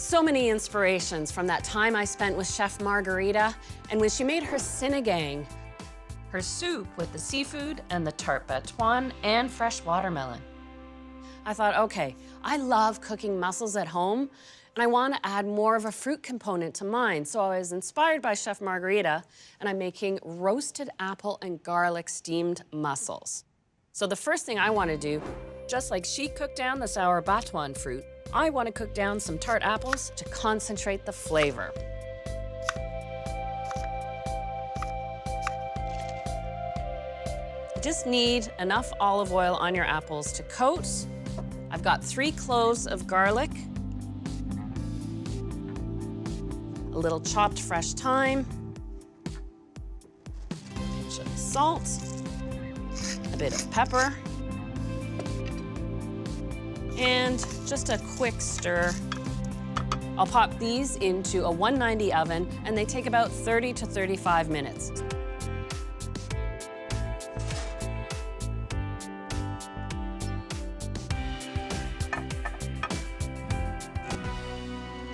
So many inspirations from that time I spent with Chef Margarita and when she made her sinigang. Her soup with the seafood and the tart batuan and fresh watermelon. I thought, okay, I love cooking mussels at home and I want to add more of a fruit component to mine. So I was inspired by Chef Margarita and I'm making roasted apple and garlic steamed mussels. So the first thing I want to do, just like she cooked down the sour batuan fruit, I want to cook down some tart apples to concentrate the flavor. You just need enough olive oil on your apples to coat. I've got 3 cloves of garlic, a little chopped fresh thyme, a pinch of salt, a bit of pepper, and just a quick stir. I'll pop these into a 190 oven and they take about 30 to 35 minutes.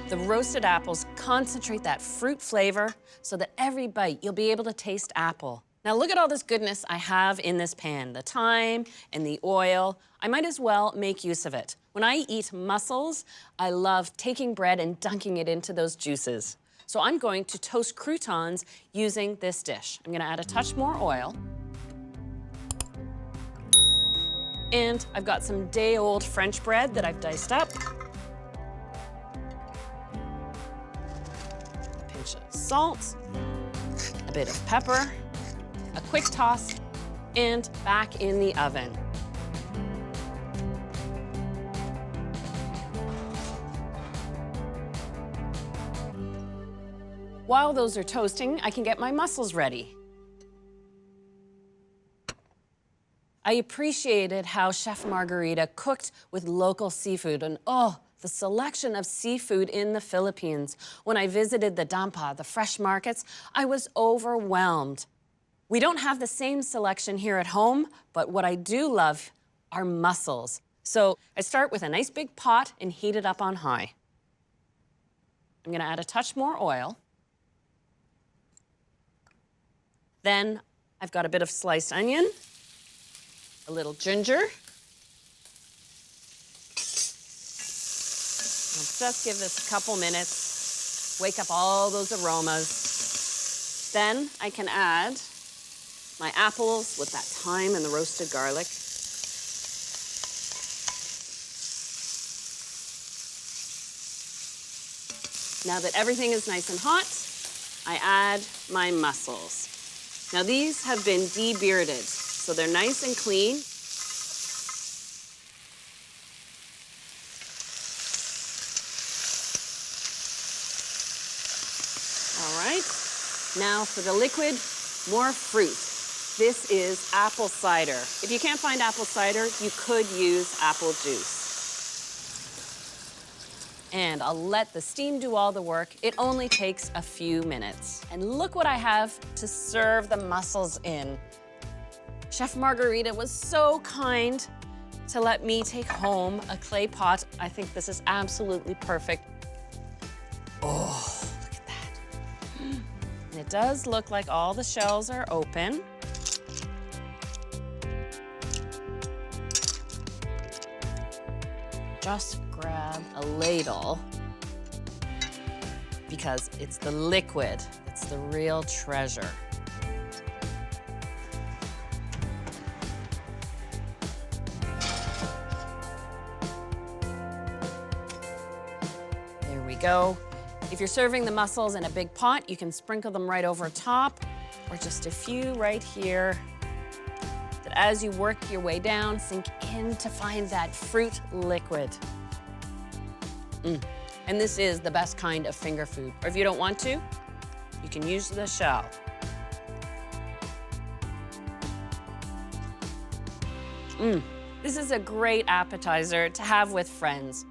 The roasted apples concentrate that fruit flavor so that every bite you'll be able to taste apple. Now look at all this goodness I have in this pan, the thyme and the oil. I might as well make use of it. When I eat mussels, I love taking bread and dunking it into those juices. So I'm going to toast croutons using this dish. I'm gonna add a touch more oil. And I've got some day-old French bread that I've diced up. A pinch of salt, a bit of pepper, a quick toss, and back in the oven. While those are toasting, I can get my mussels ready. I appreciated how Chef Margarita cooked with local seafood and the selection of seafood in the Philippines. When I visited the dampa, the fresh markets, I was overwhelmed. We don't have the same selection here at home, but what I do love are mussels. So I start with a nice big pot and heat it up on high. I'm gonna add a touch more oil. Then I've got a bit of sliced onion, a little ginger. I'll just give this a couple minutes, wake up all those aromas. Then I can add my apples with that thyme and the roasted garlic. Now that everything is nice and hot, I add my mussels. Now these have been de-bearded, so they're nice and clean. All right, now for the liquid, more fruit. This is apple cider. If you can't find apple cider, you could use apple juice. And I'll let the steam do all the work. It only takes a few minutes. And look what I have to serve the mussels in. Chef Margarita was so kind to let me take home a clay pot. I think this is absolutely perfect. Oh, look at that. And it does look like all the shells are open. Just grab a ladle because it's the liquid, it's the real treasure. There we go. If you're serving the mussels in a big pot, you can sprinkle them right over top or just a few right here. That as you work your way down, sink in to find that fruit liquid. And this is the best kind of finger food. Or if you don't want to, you can use the shell. This is a great appetizer to have with friends.